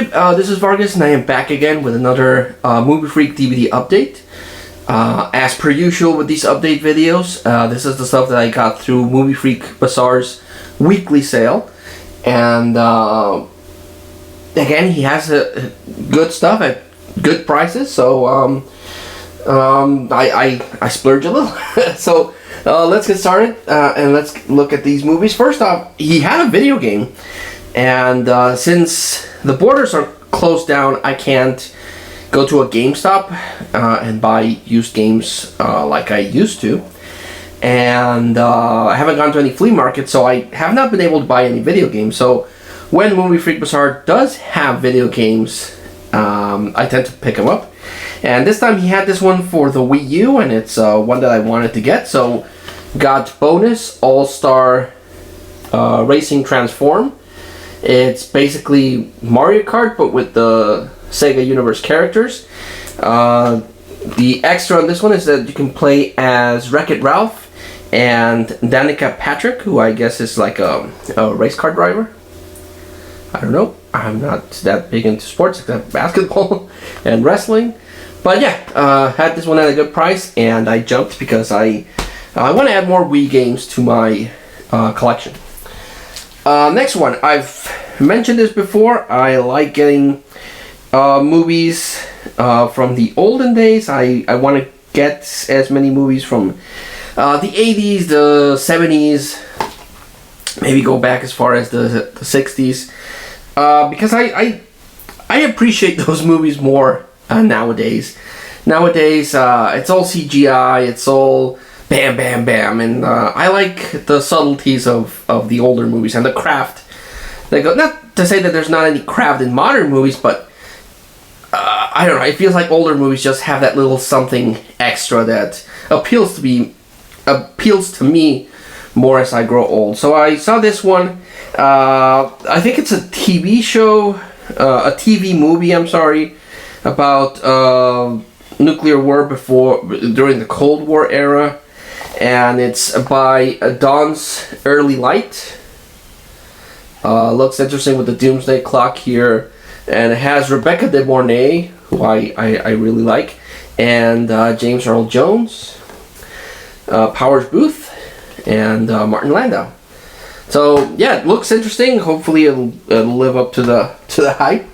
YouTube, this is Vargas and I am back again with another Movie Freak DVD update. As per usual with these update videos, this is the stuff that I got through Movie Freak Bazaar's weekly sale. And again, he has good stuff at good prices, so I splurge a little. So let's get started and let's look at these movies. First off, he had a video game. And since the borders are closed down, I can't go to a GameStop and buy used games like I used to. And I haven't gone to any flea markets, so I have not been able to buy any video games. So when Movie Freak Bazaar does have video games, I tend to pick them up. And this time he had this one for the Wii U, and it's one that I wanted to get. So got bonus All-Star Racing Transform. It's basically Mario Kart, but with the Sega Universe characters. The extra on this one is that you can play as Wreck-It Ralph and Danica Patrick, who I guess is like a race car driver. I don't know. I'm not that big into sports except basketball and wrestling. But yeah, had this one at a good price, and I jumped because I want to add more Wii games to my collection. Next one, I've mentioned this before. I like getting movies from the olden days. I want to get as many movies from the 80s, the 70s, maybe go back as far as the 60s, because I appreciate those movies more nowadays. Nowadays, it's all CGI, it's all bam, bam, bam, and I like the subtleties of the older movies and the craft. Not to say that there's not any craft in modern movies, but I don't know. It feels like older movies just have that little something extra that appeals to me more as I grow old. So I saw this one. I think it's a TV show, a TV movie. I'm sorry, about nuclear war during the Cold War era. And it's by Dawn's Early Light. Looks interesting with the Doomsday Clock here. And it has Rebecca De Mornay, who I really like. And James Earl Jones. Powers Booth. And Martin Landau. So yeah, it looks interesting. Hopefully it'll live up to the hype.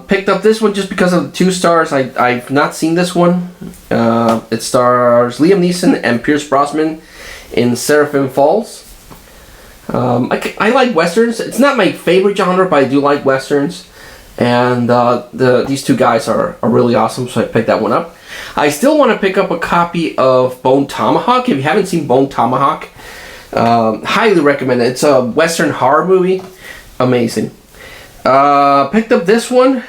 Picked up this one just because of the 2 stars. I've not seen this one. It stars Liam Neeson and Pierce Brosnan in Seraphim Falls. I like westerns. It's not my favorite genre, but I do like westerns. And these 2 guys are really awesome, so I picked that one up. I still want to pick up a copy of Bone Tomahawk. If you haven't seen Bone Tomahawk, highly recommend it. It's a western horror movie. Amazing. Picked up this one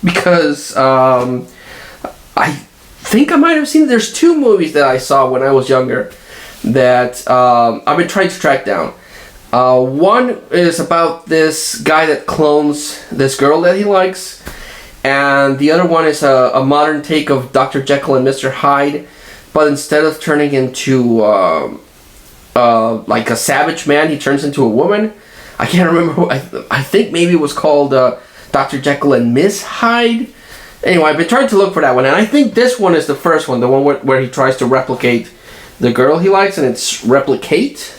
because I think I might have seen. There's 2 movies that I saw when I was younger that I've been trying to track down. One is about this guy that clones this girl that he likes, and the other one is a modern take of Dr. Jekyll and Mr. Hyde, but instead of turning into like a savage man, he turns into a woman. I can't remember. I think maybe it was called Dr. Jekyll and Miss Hyde. Anyway, I've been trying to look for that one, and I think this one is the first one, the one where he tries to replicate the girl he likes, and it's Replicate.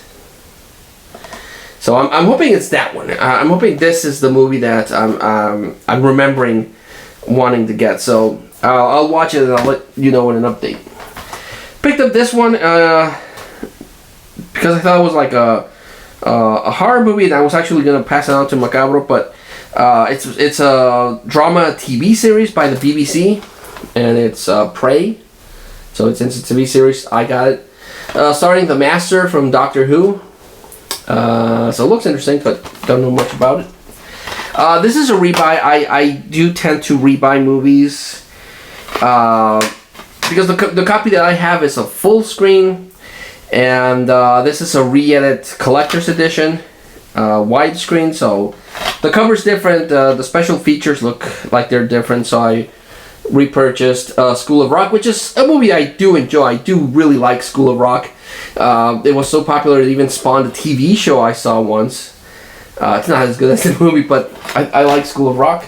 So I'm hoping it's that one. I'm hoping this is the movie that I'm remembering wanting to get. So I'll watch it and I'll let you know in an update. Picked up this one because I thought it was like a horror movie, and I was actually going to pass it on to Macabro, but it's a drama TV series by the BBC, and it's Prey, so it's a TV series. I got it. Starring the Master from Doctor Who, so it looks interesting, but don't know much about it. This is a rebuy. I do tend to rebuy movies because the copy that I have is a full screen. And this is a re-edit collector's edition, widescreen, so the cover's different, the special features look like they're different, so I repurchased School of Rock, which is a movie I do enjoy. I do really like School of Rock. It was so popular it even spawned a TV show I saw once. It's not as good as the movie, but I like School of Rock.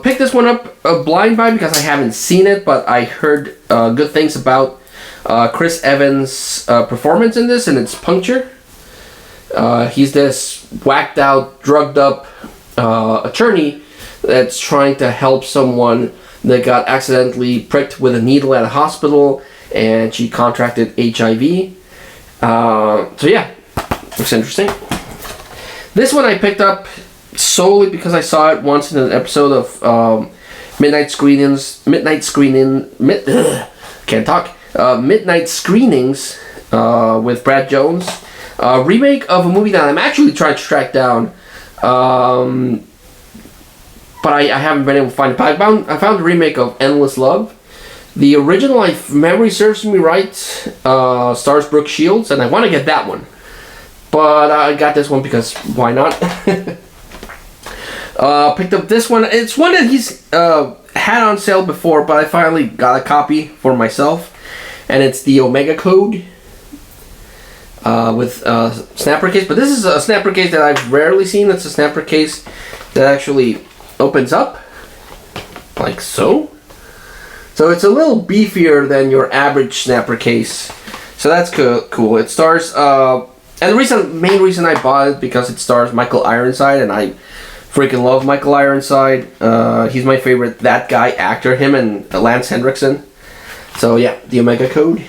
Picked this one up blind buy because I haven't seen it, but I heard good things about Chris Evans' performance in this, and it's Puncture. He's this whacked out, drugged up attorney that's trying to help someone that got accidentally pricked with a needle at a hospital, and she contracted HIV. So yeah, looks interesting. This one I picked up solely because I saw it once in an episode of Midnight Screenings with Brad Jones. Remake of a movie that I'm actually trying to track down, but I haven't been able to find it. But I found a remake of Endless Love. The original, if memory serves me right, stars Brooke Shields, and I want to get that one. But I got this one because why not? Picked up this one. It's one that he's had on sale before, but I finally got a copy for myself, and it's the Omega Code with snapper case. But this is a snapper case that I've rarely seen. It's a snapper case that actually opens up like so. So it's a little beefier than your average snapper case. So that's cool. It stars, and the main reason I bought it because it stars Michael Ironside, and I freaking love Michael Ironside. He's my favorite That Guy actor, him and Lance Henriksen. So yeah, the Omega Code.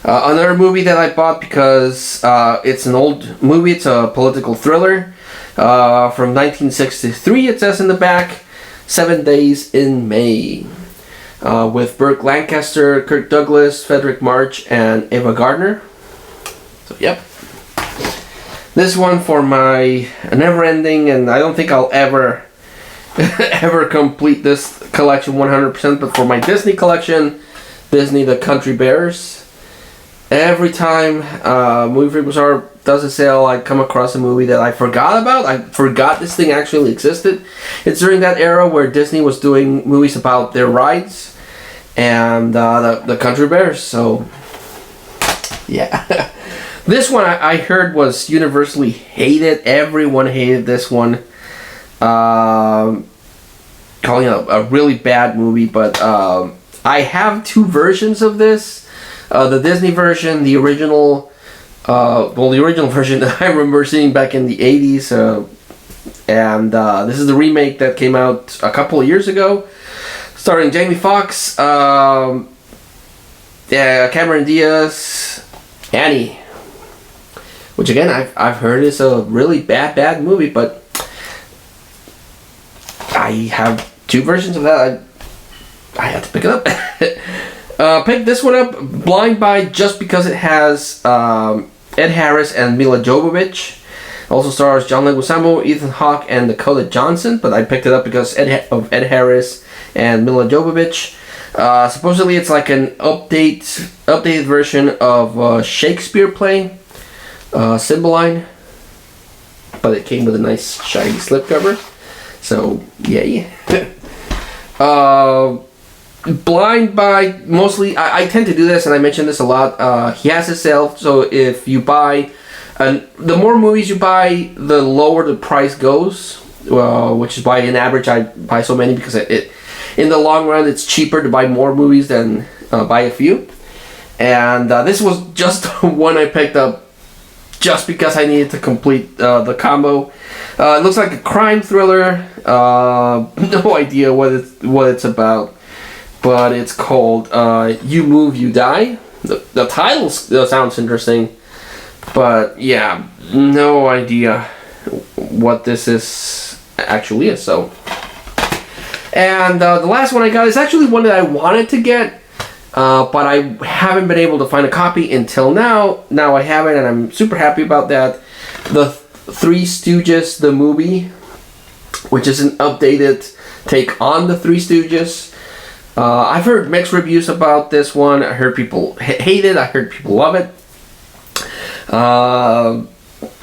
Another movie that I bought because it's an old movie. It's a political thriller from 1963. It says in the back, 7 Days in May. With Burt Lancaster, Kirk Douglas, Frederick March, and Ava Gardner. So, yep. This one for my never-ending, and I don't think I'll ever complete this collection 100%, but for my Disney collection, Disney The Country Bears. Every time Movie Freak Bazaar does a sale, I come across a movie that I forgot about. I forgot this thing actually existed. It's during that era where Disney was doing movies about their rides and the Country Bears. So, yeah. This one I heard was universally hated. Everyone hated this one. Calling it a really bad movie, but I have two versions of this. The Disney version, the original, the original version that I remember seeing back in the 80s, and this is the remake that came out a couple of years ago, starring Jamie Foxx, Cameron Diaz, Annie, which again I've heard is a really bad movie, but I have two versions of that. I had to pick it up. Picked this one up blind buy just because it has Ed Harris and Mila Jovovich. Also stars John Leguizamo, Ethan Hawke, and Dakota Johnson. But I picked it up because of Ed Harris and Mila Jovovich. Supposedly it's like an updated version of a Shakespeare play, Cymbeline. But it came with a nice shiny slipcover. So yay. Blind buy mostly. I tend to do this, and I mention this a lot. He has a sale, so if you buy, the more movies you buy, the lower the price goes. Which is why, in average, I buy so many because it in the long run, it's cheaper to buy more movies than buy a few. And this was just one I picked up just because I needed to complete the combo. It looks like a crime thriller. No idea what it's about. But it's called You Move, You Die. The title sounds interesting. But yeah, no idea what this actually is. So, and the last one I got is actually one that I wanted to get. But I haven't been able to find a copy until now. Now I have it, and I'm super happy about that. The Three Stooges, the movie, which is an updated take on the Three Stooges. I've heard mixed reviews about this one. I heard people hate it. I heard people love it. And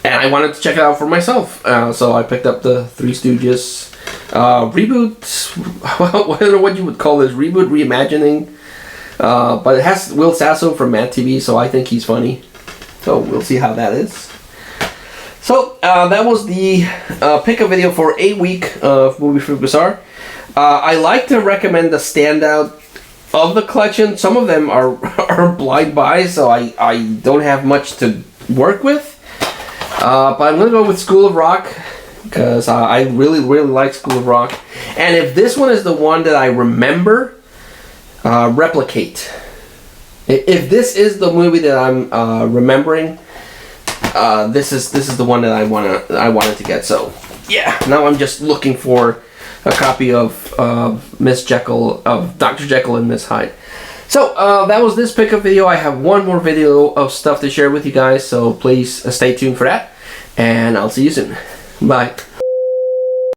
I wanted to check it out for myself. So I picked up the Three Stooges reboot. Well, I don't know what you would call this. Reboot, reimagining. But it has Will Sasso from Mad TV, so I think he's funny. So we'll see how that is. So that was the pick a video for a week of Movie Fruit Bazaar. I like to recommend the standout of the collection. Some of them are blind buys, so I don't have much to work with. But I'm going to go with School of Rock, because I really like School of Rock. And if this one is the one that I remember, Replicate. If this is the movie that I'm remembering, this is the one that I wanted to get. So yeah, now I'm just looking for a copy of Miss Jekyll, of Dr. Jekyll and Miss Hyde. So that was this pickup video. I have one more video of stuff to share with you guys, so please stay tuned for that, and I'll see you soon. Bye.